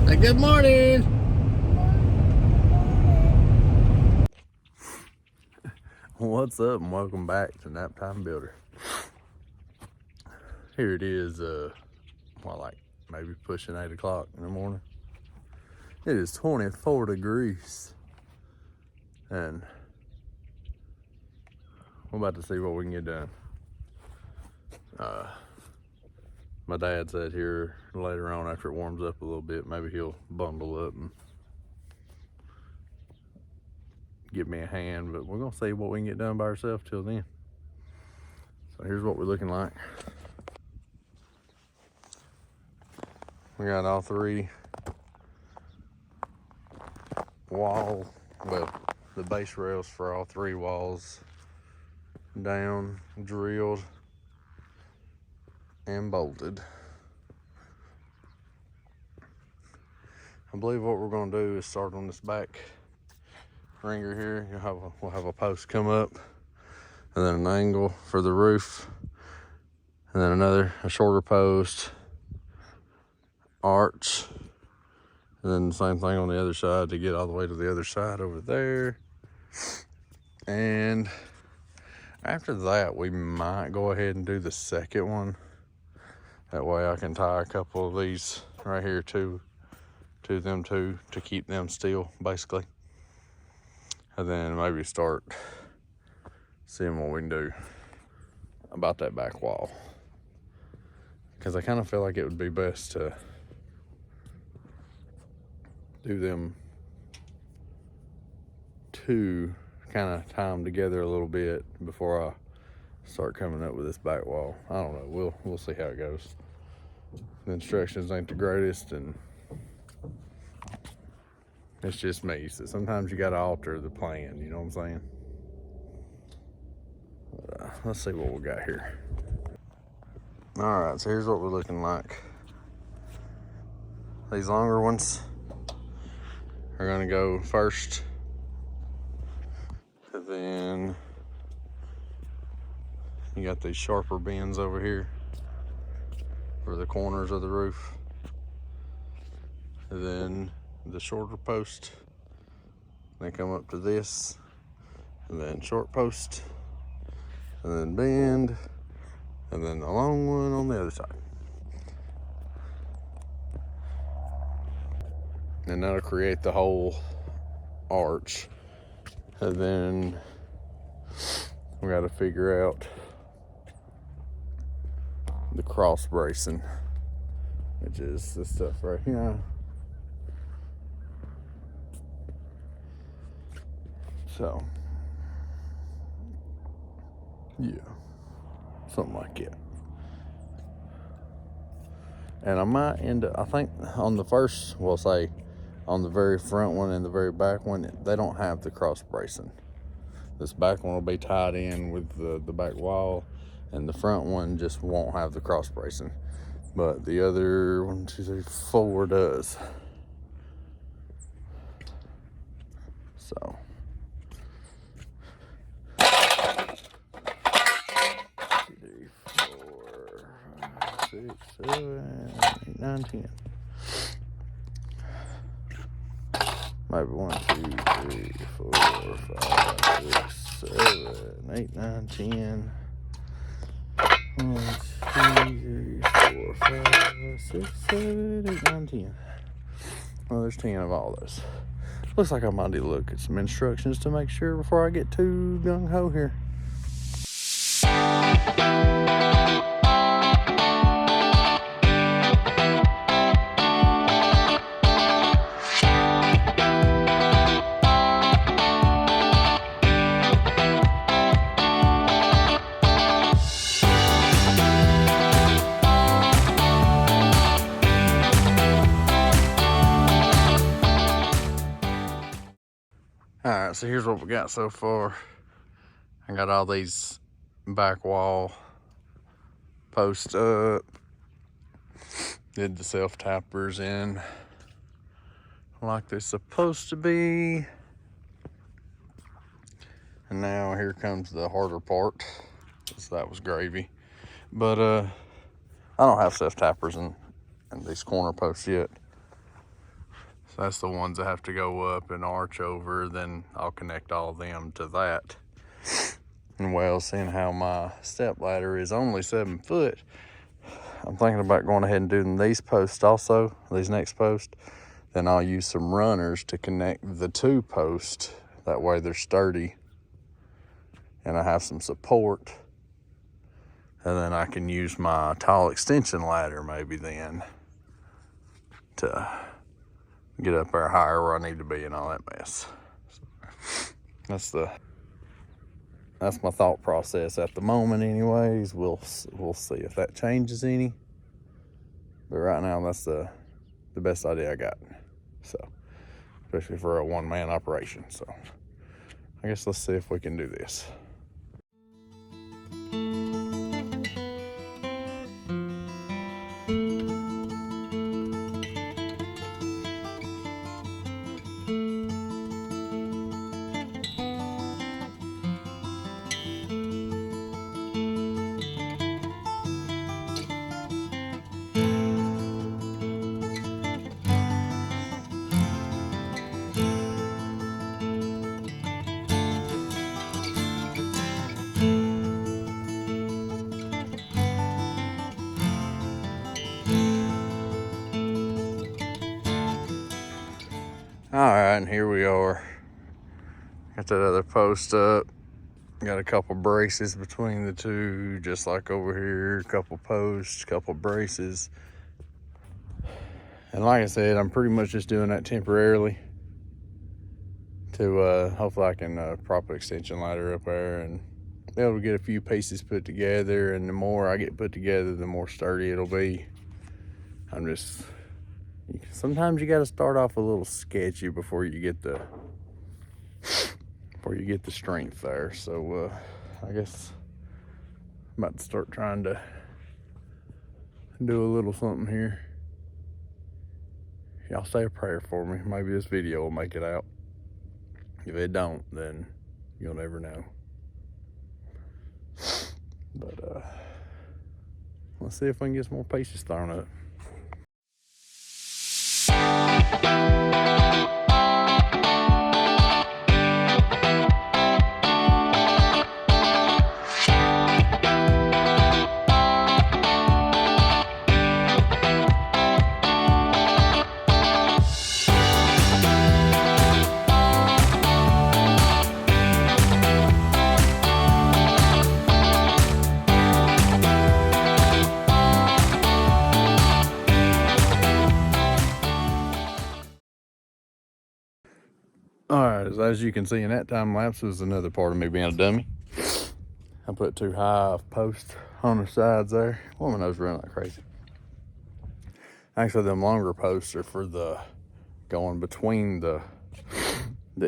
Say good morning. What's up and welcome back to Naptime Builder. Here it is, like maybe pushing 8 o'clock in the morning. It is 24 degrees and we're about to see what we can get done. My dad said here later on after it warms up a little bit, maybe he'll bundle up and give me a hand, but we're gonna see what we can get done by ourselves till then. So here's what we're looking like. We got all three the base rails for all three walls down, drilled, and bolted. I believe what we're gonna do is start on this back ringer here. We'll have a post come up, and then an angle for the roof, and then a shorter post, arch, and then the same thing on the other side to get all the way to the other side over there. And after that, we might go ahead and do the second one. That way I can tie a couple of these right here to them two to keep them still, basically. And then maybe start seeing what we can do about that back wall. Because I kind of feel like it would be best to do them two, kind of tie them together a little bit before I start coming up with this back wall. I don't know, we'll see how it goes. The instructions ain't the greatest, and it's just me. So sometimes you gotta alter the plan, you know what I'm saying? But, let's see what we got here. All right, so here's what we're looking like. These longer ones are gonna go first, and then you got these sharper bends over here for the corners of the roof, and then the shorter post. They come up to this, and then short post, and then bend, and then the long one on the other side. And that'll create the whole arch. And then we got to figure out the cross bracing, which is this stuff right here. So, yeah, something like that. And I might end up, I think on the first, we'll say on the very front one and the very back one, they don't have the cross bracing. This back one will be tied in with the back wall, and the front one just won't have the cross bracing. But the other 1, 2, 3, 4 does. So. 3, 4, 5, 6, 7, 8, 9, 10. Maybe 1, 2, 3, 4, 5, 6, 7, 8, 9, 10. 1, 2, 3, 4, 5, 6, 7, 8, 9, 10. Well, there's 10 of all those. Looks like I might need to look at some instructions to make sure before I get too gung-ho here. All right, so here's what we got so far. I got all these back wall posts up, did the self tappers in like they're supposed to be, and now here comes the harder part. So that was gravy, but I don't have self tappers in these corner posts yet. that's the ones that have to go up and arch over. Then I'll connect all of them to that. And well, seeing how my step ladder is only 7 foot, I'm thinking about going ahead and doing these posts also, these next posts. Then I'll use some runners to connect the 2 posts. That way they're sturdy and I have some support. And then I can use my tall extension ladder maybe then to get up there higher where I need to be and all that mess. So that's my thought process at the moment anyways. We'll see if that changes any. But right now that's the best idea I got. So, especially for a one-man operation. So I guess let's see if we can do this. All right, and here we are. Got that other post up. Got a couple braces between the 2, just like over here. A couple posts, couple braces. And like I said, I'm pretty much just doing that temporarily to hopefully I can prop an extension ladder up there and be able to get a few pieces put together. And the more I get put together, the more sturdy it'll be. Sometimes you got to start off a little sketchy before you get the strength there. So I guess I'm about to start trying to do a little something here. Y'all say a prayer for me. Maybe this video will make it out. If it don't, then you'll never know. But let's see if I can get some more pieces thrown up. Alright, as you can see in that time lapse was another part of me being a dummy. I put 2 high posts on the sides there. Woman knows running like crazy. Actually, them longer posts are for the going between the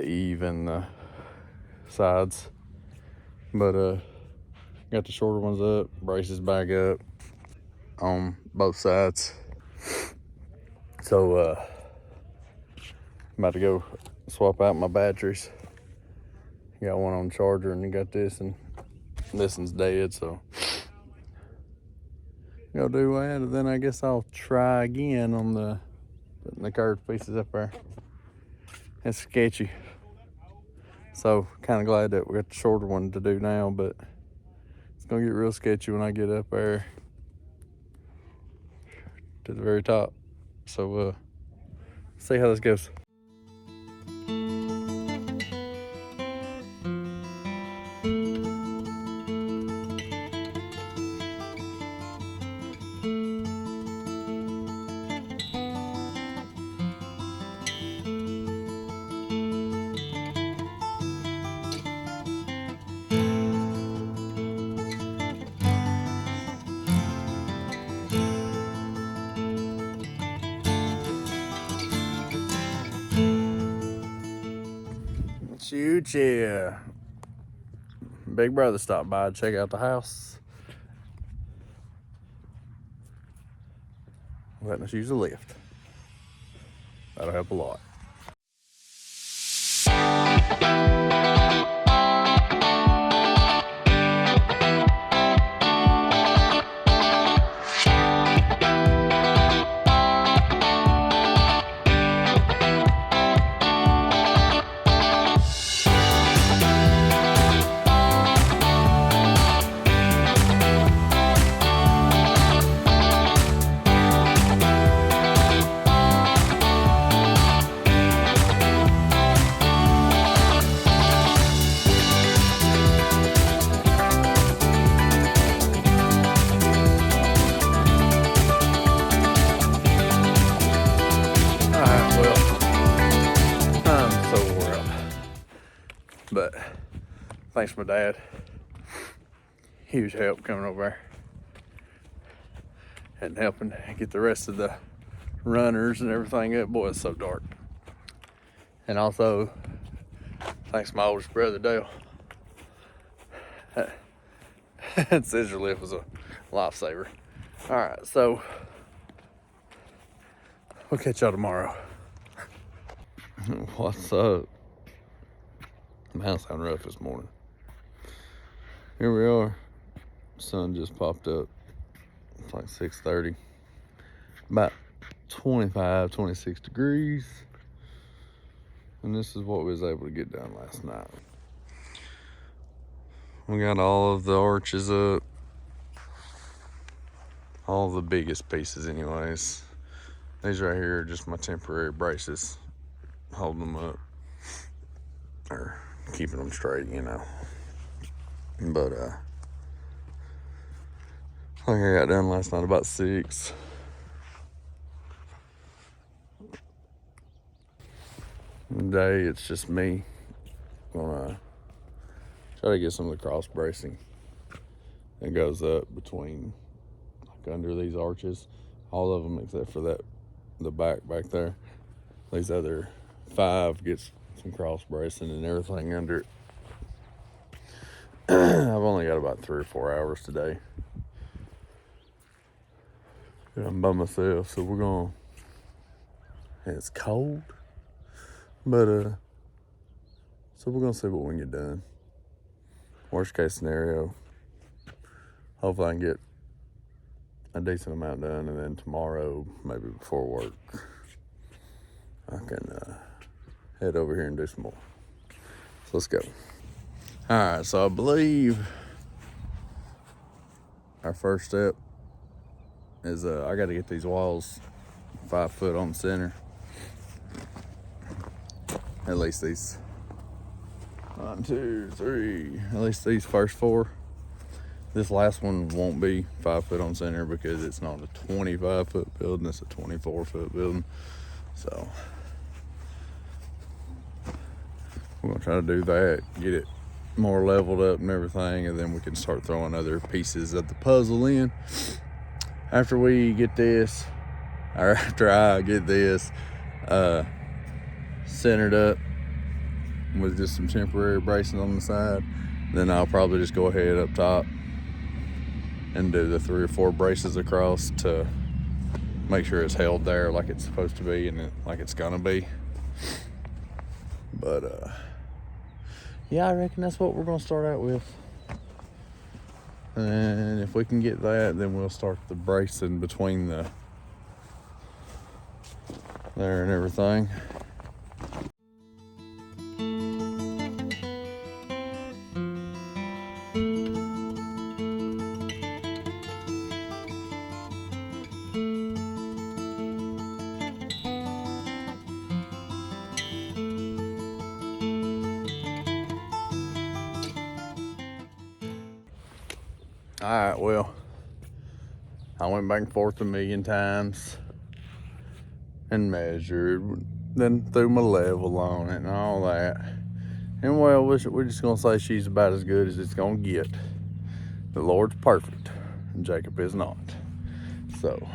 eave and the sides. But got the shorter ones up, braces back up on both sides. So I'm about to go swap out my batteries. Got one on charger and you got this, and this one's dead, so go do that, and then I guess I'll try again on putting the curved pieces up there. It's sketchy, so kind of glad that we got the shorter one to do now, but it's gonna get real sketchy when I get up there to the very top. So see how this goes. Shoot, yeah. Big brother stopped by to check out the house. Letting us use a lift. That'll help a lot. But thanks to my dad. Huge help coming over there and helping get the rest of the runners and everything up. Boy, it's so dark. And also, thanks to my oldest brother, Dale. That scissor lift was a lifesaver. All right, so we'll catch y'all tomorrow. What's up? Man, sound rough this morning. Here we are. Sun just popped up. It's like 6:30. About 25, 26 degrees. And this is what we was able to get done last night. We got all of the arches up. All the biggest pieces anyways. These right here are just my temporary braces. Holding them up. Or keeping them straight, you know. But I think I got done last night about 6. Today it's just me. Gonna try to get some of the cross bracing that goes up between, like under these arches. All of them except for that, the back there. These other 5 gets some cross bracing and everything under it. I've only got about 3 or 4 hours today. And I'm by myself, so we're gonna, and it's cold, but so we're gonna see what we can get done. Worst case scenario, hopefully I can get a decent amount done, and then tomorrow, maybe before work, I can head over here and do some more. So let's go. All right, so I believe our first step is I got to get these walls 5 foot on center. At least these 1, 2, 3. At least these first 4. This last one won't be 5 foot on center because it's not a 25 foot building. It's a 24 foot building. So we're gonna try to do that, get it more leveled up and everything, and then we can start throwing other pieces of the puzzle in. After we get this, or after I get this centered up with just some temporary bracing on the side, then I'll probably just go ahead up top and do the 3 or 4 braces across to make sure it's held there like it's supposed to be and like it's gonna be. But yeah, I reckon that's what we're gonna start out with. And if we can get that, then we'll start the bracing between the there and everything. All right, well, I went back and forth 1,000,000 times and measured, then threw my level on it and all that. And well, we're just gonna say she's about as good as it's gonna get. The Lord's perfect, and Jacob is not. So,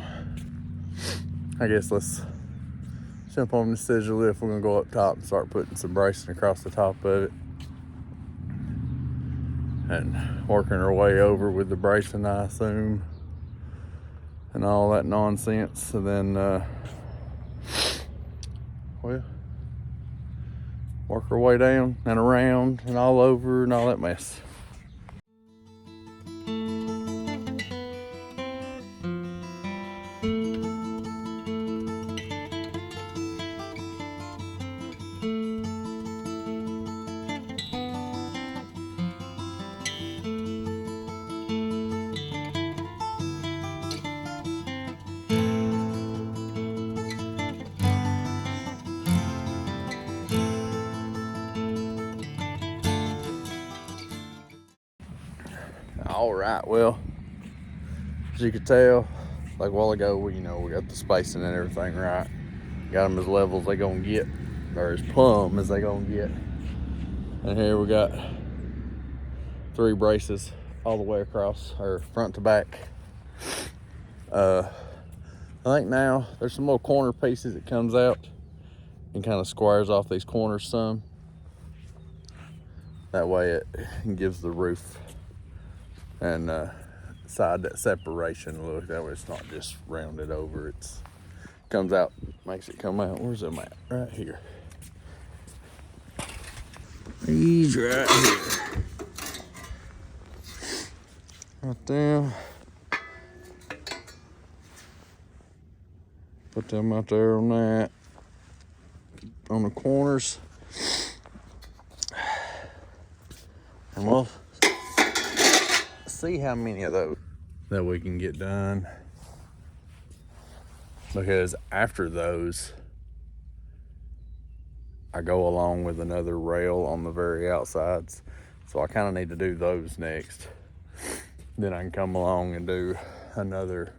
I guess let's jump on the scissor lift. We're gonna go up top and start putting some bracing across the top of it. And working our way over with the bracing, I assume, and all that nonsense. And then, well, work our way down and around and all over and all that mess. All right, well, as you can tell, like a while ago, we got the spacing and everything right. Got them as level as they gonna get, or as plumb as they gonna get. And here we got 3 braces all the way across, or front to back. I think now there's some little corner pieces that comes out and kind of squares off these corners some. That way it gives the roof and side that separation look. That way it's not just rounded over. It's comes out, makes it come out. Where's them at? Right here. He's right here. Right there. Put them out there on that. On the corners. And we'll see how many of those that we can get done. Because after those, I go along with another rail on the very outsides. So I kind of need to do those next. Then I can come along and do another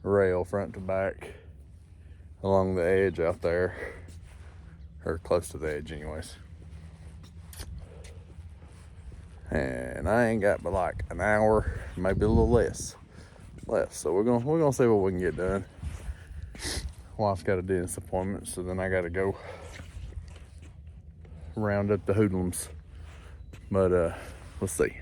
rail front to back along the edge out there, or close to the edge anyways. And I ain't got but like an hour, maybe a little less left. So we're gonna see what we can get done. Wife's got a dentist appointment, so then I gotta go round up the hoodlums. But we'll see.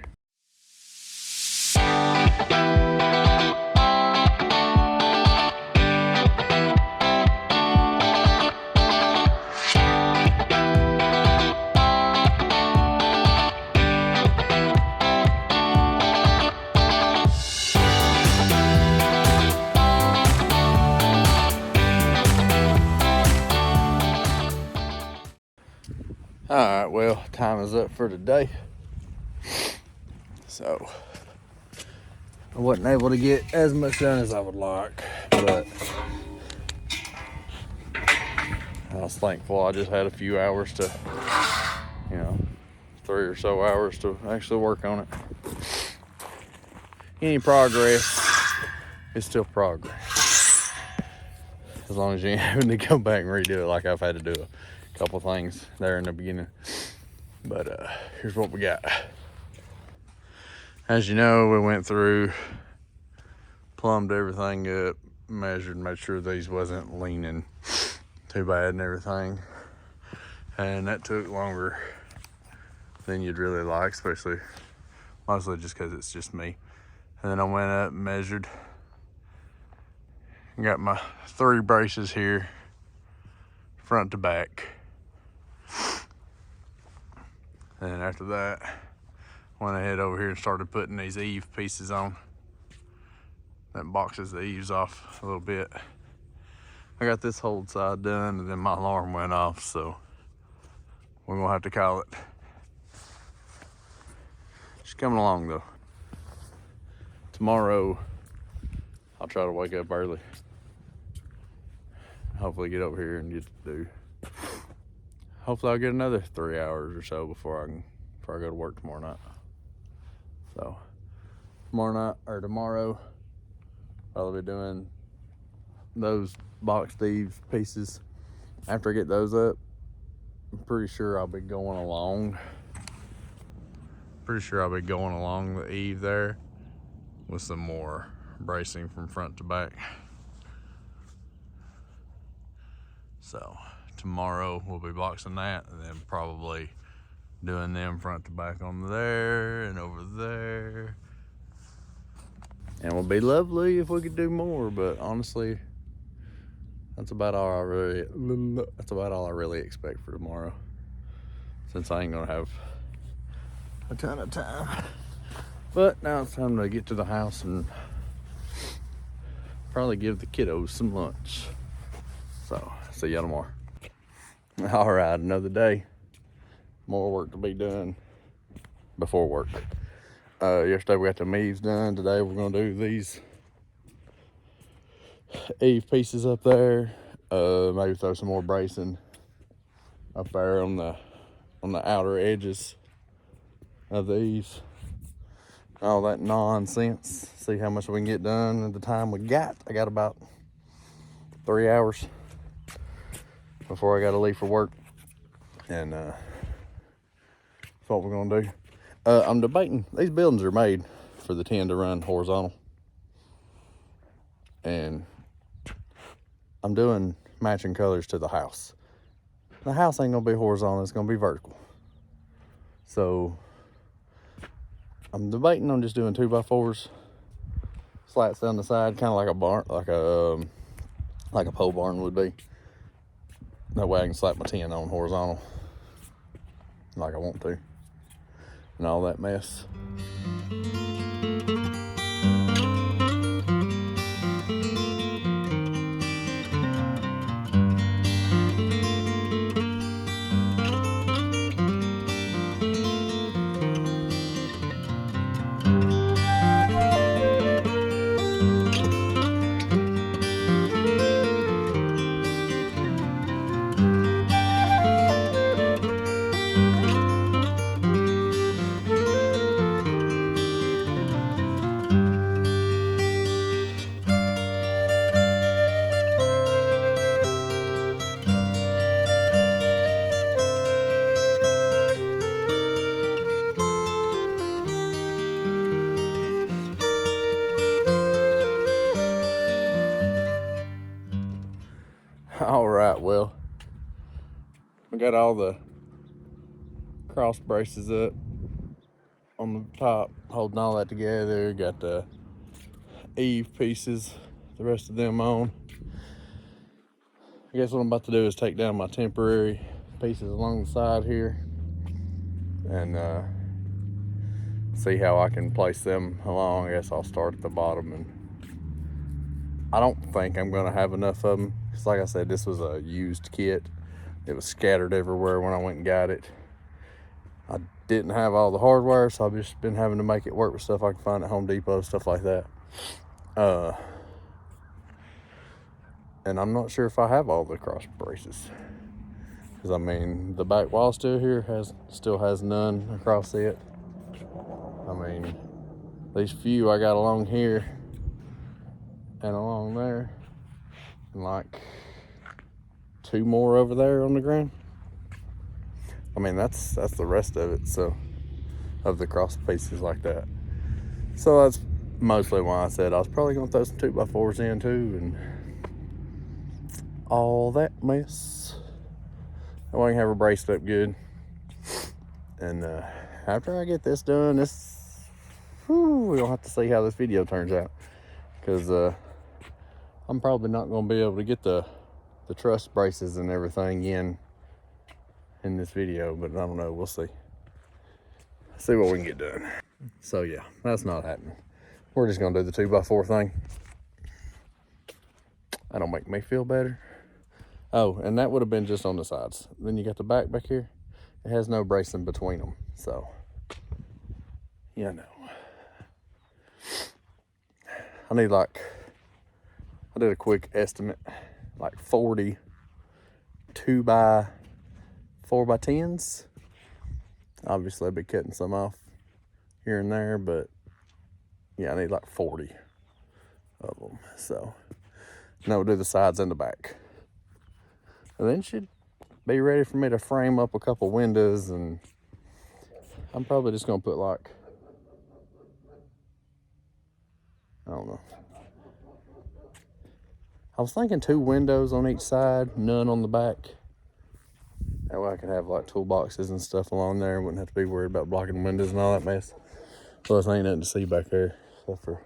All right, well, time is up for today. So I wasn't able to get as much done as I would like, but I was thankful I just had a few hours to, 3 or so hours to actually work on it. Any progress is still progress. As long as you ain't having to go back and redo it like I've had to do a couple things there in the beginning. But here's what we got. As you know, we went through, plumbed everything up, measured, made sure these wasn't leaning too bad and everything. And that took longer than you'd really like, especially mostly just because it's just me. And then I went up and measured. Got my 3 braces here, front to back. And after that, went ahead over here and started putting these eave pieces on. That boxes the eaves off a little bit. I got this whole side done, and then my alarm went off, so we're gonna have to call it. She's coming along though. Tomorrow, I'll try to wake up early. Hopefully get over here and get to do. Hopefully I'll get another 3 hours or so before I go to work tomorrow night. So tomorrow, I'll be doing those boxed eave pieces. After I get those up, I'm pretty sure I'll be going along. The eave there with some more bracing from front to back. So tomorrow we'll be boxing that, and then probably doing them front to back on there and over there. And it would be lovely if we could do more, but honestly, that's about all I really expect for tomorrow, since I ain't gonna have a ton of time. But now it's time to get to the house and probably give the kiddos some lunch. So see y'all tomorrow. All right, another day. More work to be done before work. Yesterday we got the eaves done. Today we're gonna do these eave pieces up there. Maybe throw some more bracing up there on the outer edges of the eaves. All that nonsense. See how much we can get done at the time we got. I got about 3 hours before I gotta leave for work. And That's what we're gonna do. I'm debating, these buildings are made for the 10 to run horizontal. And I'm doing matching colors to the house. The house ain't gonna be horizontal, it's gonna be vertical. So I'm debating on just doing 2x4s, slats down the side, kind of like a barn, like a pole barn would be. That way I can slap my 10 on horizontal like I want to, and all that mess. All right, well, I got all the cross braces up on the top, holding all that together. Got the eave pieces, the rest of them on. I guess what I'm about to do is take down my temporary pieces along the side here and see how I can place them along. I guess I'll start at the bottom, and I don't think I'm gonna have enough of them, because like I said, this was a used kit. It was scattered everywhere when I went and got it. I didn't have all the hardware, so I've just been having to make it work with stuff I can find at Home Depot, stuff like that. And I'm not sure if I have all the cross braces, because I mean, the back wall still has none across it. I mean, these few I got along here and along there, and like 2 more over there on the ground. I mean, that's the rest of it, so, of the cross pieces like that. So that's mostly why I said I was probably gonna throw some 2x4s in too, and all that mess. I want to have her braced up good. And after I get this done, we're gonna have to see how this video turns out, because I'm probably not gonna be able to get the truss braces and everything in this video, but I don't know, we'll see what we can get done. So yeah, that's not happening. We're just gonna do the 2x4 thing. That'll make me feel better. Oh, and that would have been just on the sides. Then you got the back here. It has no bracing between them, so you know. I need, like, I did a quick estimate, like 40 2x4x10s. Obviously I'd be cutting some off here and there, but yeah, I need like 40 of them. So now we'll do the sides and the back, and then should be ready for me to frame up a couple windows. And I'm probably just gonna put, like, I don't know, I was thinking 2 windows on each side, none on the back. That way I could have like toolboxes and stuff along there. Wouldn't have to be worried about blocking windows and all that mess. Plus, ain't nothing to see back there except for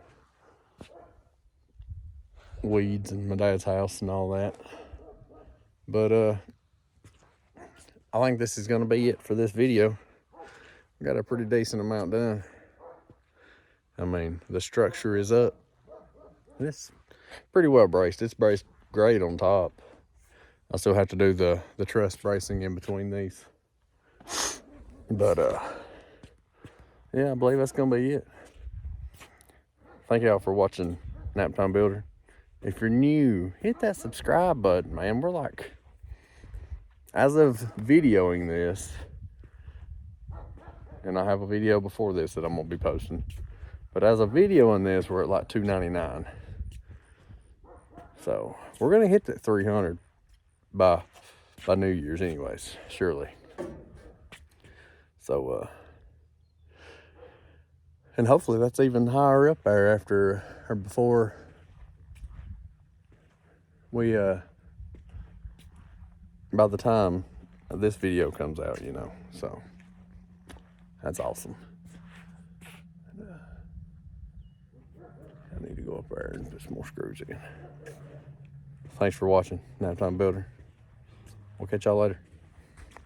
weeds and my dad's house and all that. But I think this is gonna be it for this video. Got a pretty decent amount done. I mean, the structure is up. It's pretty well braced. It's braced great on top. I still have to do the truss bracing in between these. But yeah, I believe that's gonna be it. Thank y'all for watching Naptime Builder. If you're new, hit that subscribe button, man. We're like, as of videoing this, and I have a video before this that I'm gonna be posting, but as of videoing this, we're at like 299. So we're gonna hit that 300 by New Year's anyways, surely. So So, and hopefully that's even higher up there after or before we, by the time this video comes out, you know. So that's awesome. I need to go up there and put some more screws in. Thanks for watching Naptime Builder. We'll catch y'all later.